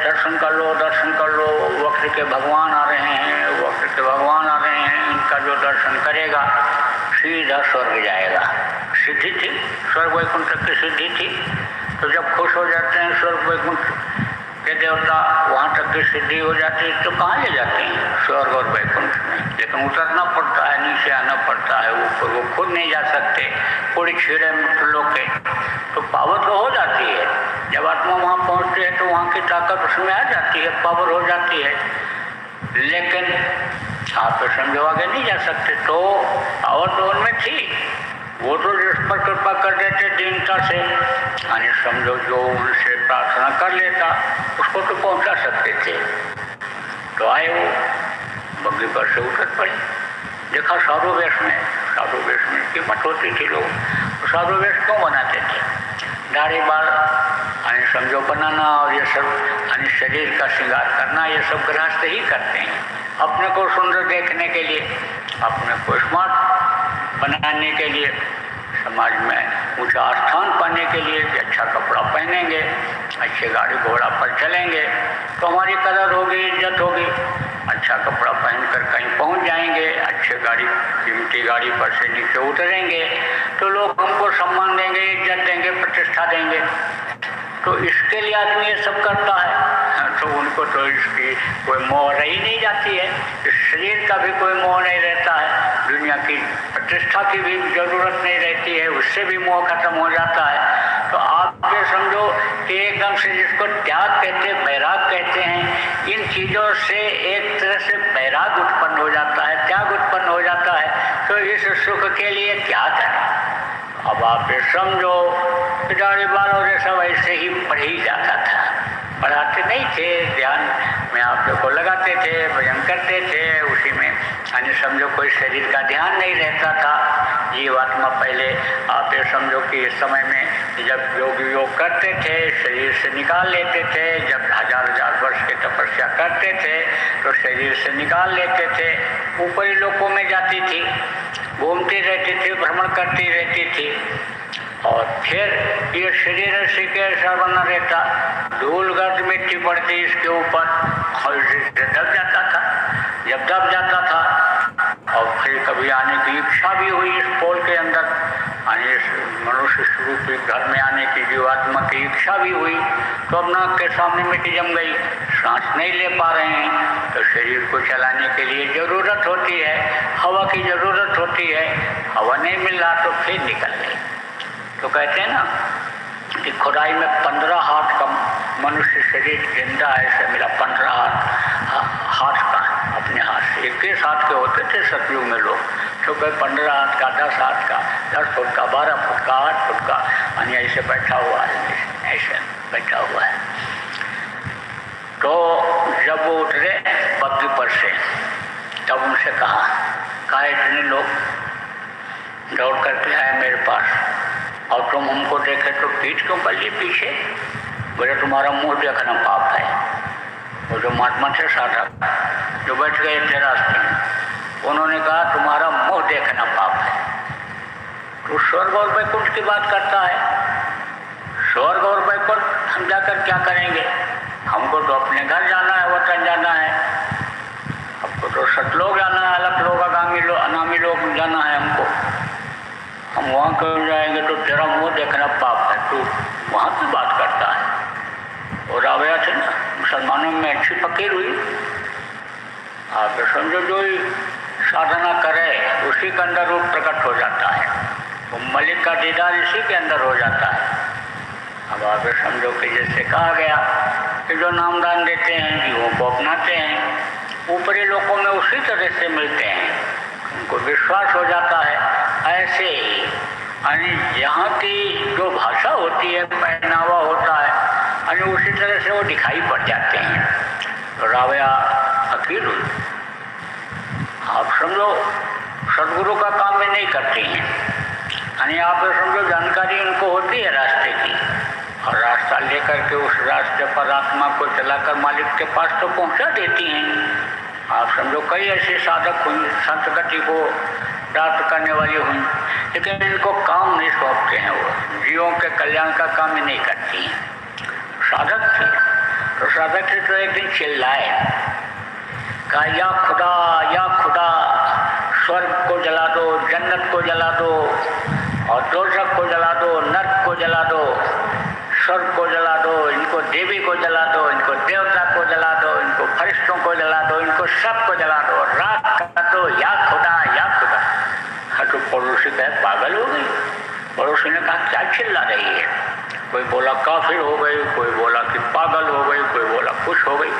दर्शन कर लो, दर्शन कर लो, वक्त के भगवान आ रहे हैं, वक्त के भगवान आ रहे हैं, इनका जो दर्शन करेगा सीधा स्वर्ग जाएगा। सिद्धि थी, स्वर्ग वैकुंठ की सिद्धि थी। तो जब खुश हो जाते हैं स्वर्ग वैकुंठ के देवता, वहाँ तक की सिद्धि हो जाती है तो कहाँ ले जाते हैं? स्वर्ग और वैकुंठ में। लेकिन उतरना पड़ता है, नीचे आना पड़ता है, ऊपर वो खुद नहीं जा सकते, पूरी छेड़े मुक्त लोग के। तो पावर तो हो जाती है, जब आत्मा वहाँ पहुँचती है तो वहाँ की ताकत उसमें आ जाती है, पावर हो जाती है। लेकिन आप तो समझो आगे नहीं जा सकते। तो पावर तो उनमें थी, वो तो जिस पर कृपा कर देते दीनता से, यानी समझो जो उनसे प्रार्थना कर लेता उसको तो पहुंचा सकते थे। तो आए वो बग्घी पर से उतर पड़े, देखा साधु वेश में कीमत होती थी। लोग तो साधु वेश क्यों बनाते थे? दाढ़ी बाल यानी समझो बनाना और ये सब यानी शरीर का श्रृंगार करना, ये सब गृहस्थ ही करते हैं, अपने को सुंदर देखने के लिए, अपने को स्मार्ट बनाने के लिए, समाज में ऊंचा स्थान पाने के लिए कि अच्छा कपड़ा पहनेंगे, अच्छे गाड़ी घोड़ा पर चलेंगे तो हमारी कदर होगी, इज्जत होगी। अच्छा कपड़ा पहनकर कहीं पहुंच जाएंगे, अच्छे गाड़ी, कीमती गाड़ी पर से नीचे उतरेंगे तो लोग हमको सम्मान देंगे, इज्जत देंगे, प्रतिष्ठा देंगे। तो इसके लिए आदमी ये सब करता है। तो उनको तो इसकी कोई मोह रही नहीं जाती है, इस शरीर का भी कोई मोह नहीं रहता है, दुनिया की प्रतिष्ठा की भी जरूरत नहीं रहती है, उससे भी मोह खत्म हो जाता है। तो आप ये समझो कि एकदम से जिसको त्याग कहते हैं, बैराग कहते हैं, इन चीज़ों से एक तरह से बैराग उत्पन्न हो जाता है, त्याग उत्पन्न हो जाता है। तो इस सुख के लिए क्या करें? अब आप ये समझो कि दाढ़ी बालों से सब ऐसे ही पढ़ ही जाता था, पढ़ाते नहीं थे, ध्यान में आप लोग को लगाते थे, भजन करते थे, उसी में यानी समझो कोई शरीर का ध्यान नहीं रहता था। जीवात्मा पहले आप ये समझो कि इस समय में जब योग करते थे शरीर से निकाल लेते थे, जब हजार वर्ष की तपस्या करते थे तो शरीर से निकाल लेते थे, ऊपरी लोकों में जाती थी, घूमती रहती थी, भ्रमण करती रहती थी। और फिर ये शरीर ऐसे कैसा बना रहता, धूल गर्द मिट्टी पड़ती इसके ऊपर और इससे दब जाता था। जब दब जाता था और फिर कभी आने की इच्छा भी हुई इस पोल के अंदर इस मनुष्य स्वरूपी घर में आने की जीवात्मा की इच्छा भी हुई तो अब नाक के सामने मिट्टी जम गई, सांस नहीं ले पा रहे हैं, तो शरीर को चलाने के लिए ज़रूरत होती है, हवा की ज़रूरत होती है, हवा नहीं मिल रहा तो फिर निकल गई। तो कहते हैं ना कि खुदाई में 15 हाथ का मनुष्य शरीर जिंदा है, ऐसे मिला 15 हाथ का, अपने हाथ से 21 हाथ के होते थे सतयुग में लोग, तो कोई 15 हाथ का, 10 हाथ का, 10 फुट का, 12 फुट का, 8 फुट का, यानी ऐसे बैठा हुआ है, ऐसे बैठा हुआ है। तो जब वो उतरे बग्गी पर से तब उनसे कहा इतने लोग दौड़ करके आए मेरे पास और तुम हमको देखे तो पीठ क्यों कर लिए पीछे? बोले तुम्हारा मुंह देखना पाप है। वो जो महात्मा थे साधक जो बैठ गए थे रास्ते में, उन्होंने कहा तुम्हारा मुंह देखना पाप है। तो स्वर्ग और वैकुंठ की बात करता है, स्वर्ग और वैकुंठ हम जाकर क्या करेंगे? हमको तो अपने घर जाना है, वतन जाना है, हमको तो सतलोक जाना है, अलग लोग, अनामी लोग जाना है हमको। हम वहाँ क्यों जाएंगे? तो तेरा मुँह देखना पाप है, तू वहाँ की बात करता है। और रावया थे ना, मुसलमानों में अच्छी फकीर हुई। आप समझो जो ही साधना करे उसी के अंदर रूप प्रकट हो जाता है, वो मलिक का दीदार इसी के अंदर हो जाता है। अब आप समझो कि जैसे कहा गया कि जो नामदान देते हैं जीवों को अपनाते हैं, ऊपरी लोगों में उसी तरह से मिलते हैं, उनको विश्वास हो जाता है। ऐसे ही यानी यहाँ की जो भाषा होती है, पहनावा होता है, यानी उसी तरह से वो दिखाई पड़ जाते हैं। तो रावया फकीर हुई। आप समझो सदगुरु का काम में नहीं करते हैं, यानी आप समझो जानकारी उनको होती है रास्ते की, और रास्ता लेकर के उस रास्ते पर आत्मा को चलाकर मालिक के पास तो पहुंचा देती हैं। आप समझो कई ऐसे साधक हुई, संत गति को प्राप्त करने वाली हुई, लेकिन इनको काम नहीं सौंपते हैं, वो जीवों के कल्याण का काम ही नहीं करती हैं। साधक थे तो साधक थे तो एक दिन चिल्लाए, कहा या खुदा स्वर्ग को जला दो, जन्नत को जला दो, और दोजख को जला दो, नर्क को जला दो, स्वर्ग को जला दो, इनको देवी को जला दो, इनको देवता को जला दो, इनको फरिश्तों को जला दो, इनको सबको जला दो, राख कर दो, या खुदा। हाँ तो पड़ोसी कहे पागल हो गई। पड़ोसी ने कहा क्या चिल्ला रही है? कोई बोला काफिर हो गई, कोई बोला कि पागल हो गई, कोई बोला खुश हो गई।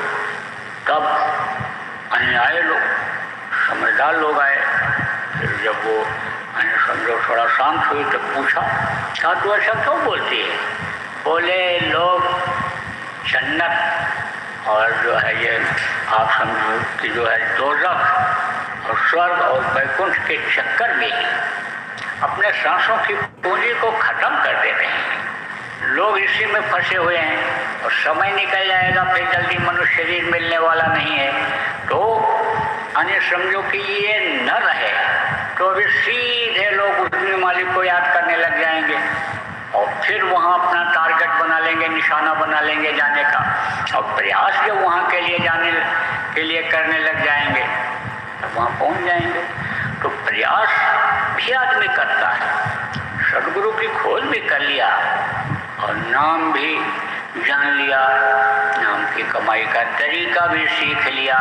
तब आए लोग, समझदार लोग आए। फिर जब वो समझो थोड़ा शांत हुई तो पूछा क्या तू ऐसा क्यों बोलती है? बोले लोग जन्नत और जो है ये आप समझो कि जो है दोजख और स्वर्ग और वैकुंठ के चक्कर में ही अपने सांसों की पूंजी को खत्म कर दे रहे हैं। लोग इसी में फंसे हुए हैं और समय निकल जाएगा, फिर जल्दी मनुष्य शरीर मिलने वाला नहीं है। तो अन्य समझो कि ये न रहे तो अभी सीधे लोग उसी मालिक को याद करने लग जाएंगे और फिर वहाँ अपना टारगेट बना लेंगे, निशाना बना लेंगे जाने का, और प्रयास जब वहाँ के लिए जाने के लिए करने लग जाएंगे तब वहाँ पहुँच जाएंगे। तो प्रयास भी आदमी करता है, सदगुरु की खोज भी कर लिया और नाम भी जान लिया, नाम की कमाई का तरीका भी सीख लिया,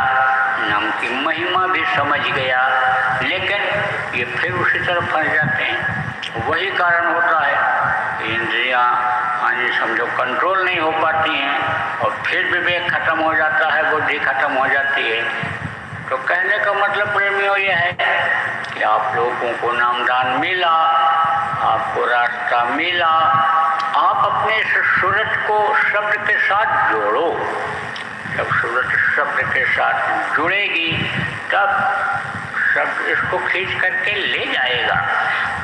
नाम की महिमा भी समझ गया, लेकिन ये फिर उसी तरफ फंस जाते हैं। वही कारण होता है इंद्रियां समझो कंट्रोल नहीं हो पाती हैं और फिर विवेक खत्म हो जाता है, बुद्धि खत्म हो जाती है। तो कहने का मतलब प्रेमियों ये है कि आप लोगों को नामदान मिला, आपको रास्ता मिला, आप अपने सूरत को शब्द के साथ जोड़ो। जब सूरत शब्द के साथ जुड़ेगी तब शब्द इसको खींच करके ले जाएगा,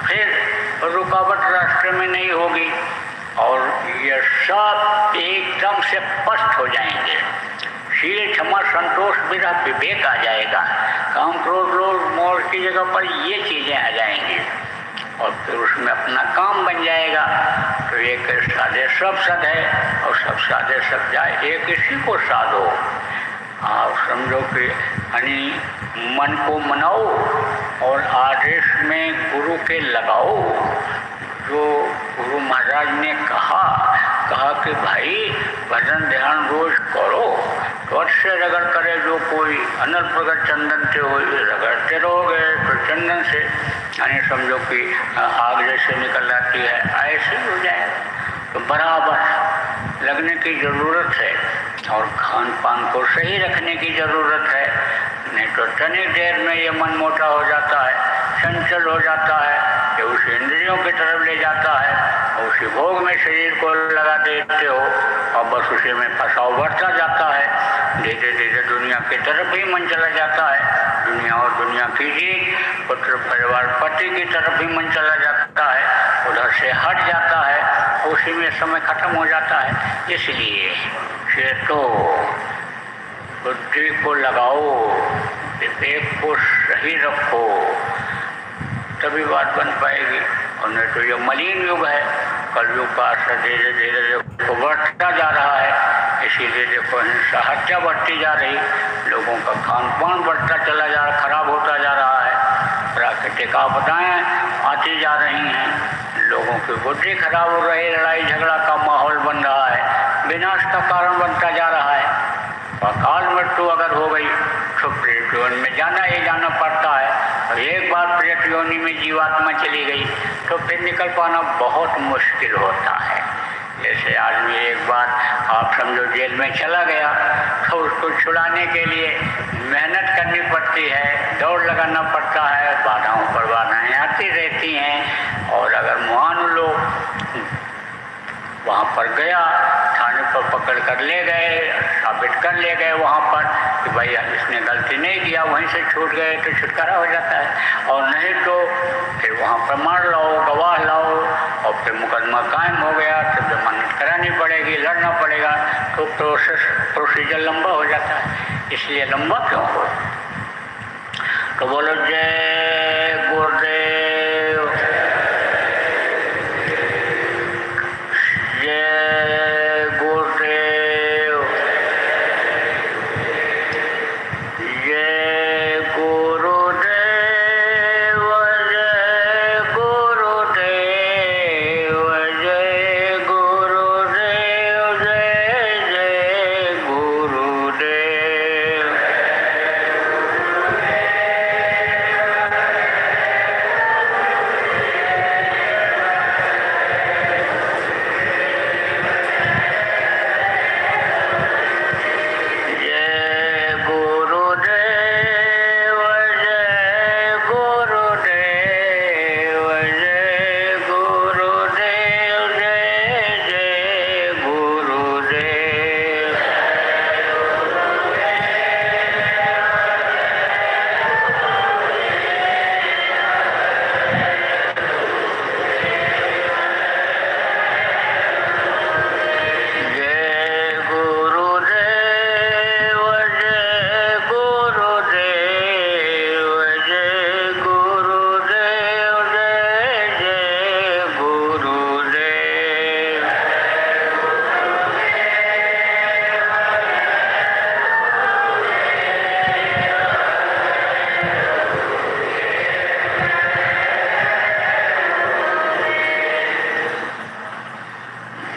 फिर रुकावट रास्ते में नहीं होगी और ये सब एकदम से स्पष्ट हो जाएंगे। शील क्षमा संतोष विरह विवेक आ जाएगा, काम क्रोध लोभ मोह की जगह पर ये चीज़ें आ जाएंगी और फिर उसमें अपना काम बन जाएगा। तो एक साधे सब सद है और सब साधे सब जाए, एक इसी को साधो। आप समझो कि मन को मनाओ और आदेश में गुरु के लगाओ, जो गुरु महाराज ने कहा कि भाई भजन ध्यान रोज करो, तो से रगड़ करे जो कोई अनल प्रगट चंदन से हो, रगड़ते रहोगे तो चंदन से यानी समझो कि आग जैसे निकल आती है, ऐसे ही हो जाएगा। तो बराबर लगने की ज़रूरत है और खान पान को सही रखने की ज़रूरत है, नहीं तो तनिक देर में ये मन मोटा हो जाता है, चंचल हो जाता है, ये उस इंद्रियों की तरफ ले जाता है, उसी भोग में शरीर को लगा देते हो और बस उसी में फंसाव बढ़ता जाता है। धीरे धीरे दुनिया की तरफ ही मन चला जाता है, दुनिया और दुनिया की चीज, पुत्र परिवार पति की तरफ ही मन चला जाता है, उधर से हट जाता है, उसी में समय खत्म हो जाता है। इसलिए चेतो, बुद्धि को लगाओ, विवेक को सही रखो, तभी बात बन पाएगी। और नहीं तो ये मलिन युग है, कलयुग का असर धीरे धीरे देखो बढ़ता जा रहा है। इसीलिए देखो हिंसा हत्या बढ़ती जा रही, लोगों का खान पान बढ़ता चला जा रहा, खराब होता जा रहा है, प्राकृतिक आपदाएं आती जा रही हैं, लोगों की बुद्धि खराब हो रही, लड़ाई झगड़ा का माहौल बन रहा है, विनाश का कारण बनता जा रहा है। अकाल मृत्यु अगर हो गई तो प्रेत योनि में जाना ही जाना पड़ता है, और एक बार प्रेत योनि में जीवात्मा चली गई तो फिर निकल पाना बहुत मुश्किल होता है। जैसे आदमी एक बार आप समझो जेल में चला गया तो उसको छुड़ाने के लिए मेहनत करनी पड़ती है, दौड़ लगाना पड़ता है, बाधाओं पर बाधाएं आती रहती हैं। और अगर मान लो वहाँ पर गया, थाने पर पकड़ कर ले गए, साबित कर ले गए वहाँ पर कि भाई इसने गलती नहीं किया, वहीं से छूट गए तो छुटकारा हो जाता है। और नहीं तो फिर वहाँ प्रमाण लाओ, गवाह लाओ, और फिर मुकदमा कायम हो गया तो जमानत करानी पड़ेगी, लड़ना पड़ेगा, तो प्रोसीजर लंबा हो जाता है। इसलिए लंबा क्यों हो, तो बोलो जय गुरुदेव, जय गुरुदेव, जय गुरुदेव, जय गुरुदेव, जय गुरुदेव, जय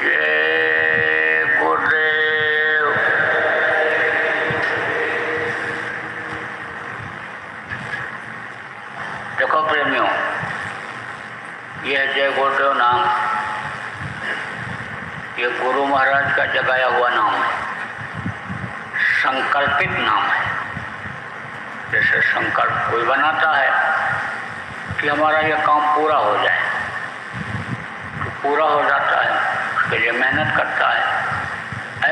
जय गुरुदेव। देखो प्रेमियों, यह जय गुरुदेव नाम ये गुरु महाराज का जगाया हुआ नाम है, संकल्पित नाम है। जैसे संकल्प कोई बनाता है कि हमारा यह काम पूरा हो जाए, तो पूरा हो जाता है, उसके लिए मेहनत करता है।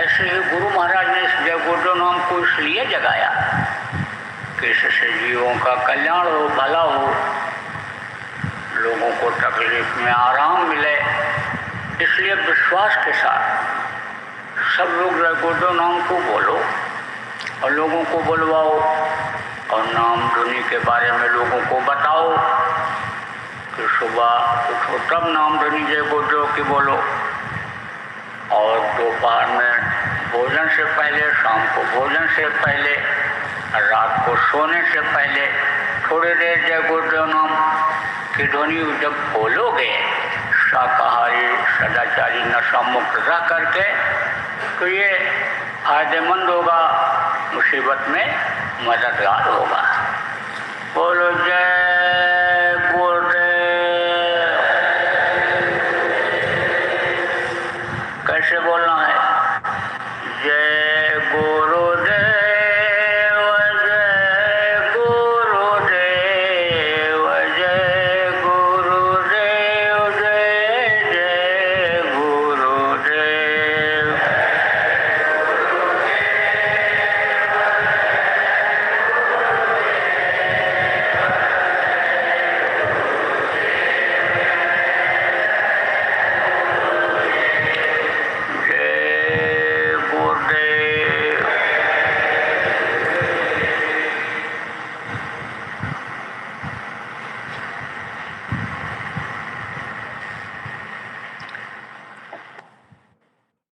ऐसे ही गुरु महाराज ने इस जय गुरुदेव नाम को इसलिए जगाया कि इससे जीवों का कल्याण हो, भला हो, लोगों को तकलीफ में आराम मिले। इसलिए विश्वास के साथ सब लोग जय गुरुदेव नाम को बोलो और लोगों को बुलवाओ और नाम धुनी के बारे में लोगों को बताओ कि सुबह उठो तब नाम धुनी जय गुरुदेव की बोलो, और दोपहर में भोजन से पहले, शाम को भोजन से पहले, रात को सोने से पहले थोड़ी देर जय गुरुदेव नाम की ध्वनि जब बोलोगे, शाकाहारी सदाचारी नशा मुक्त रह करके, तो ये फायदेमंद होगा, मुसीबत में मददगार होगा। बोलो जय गुरुदेव। कैसे बोलना है?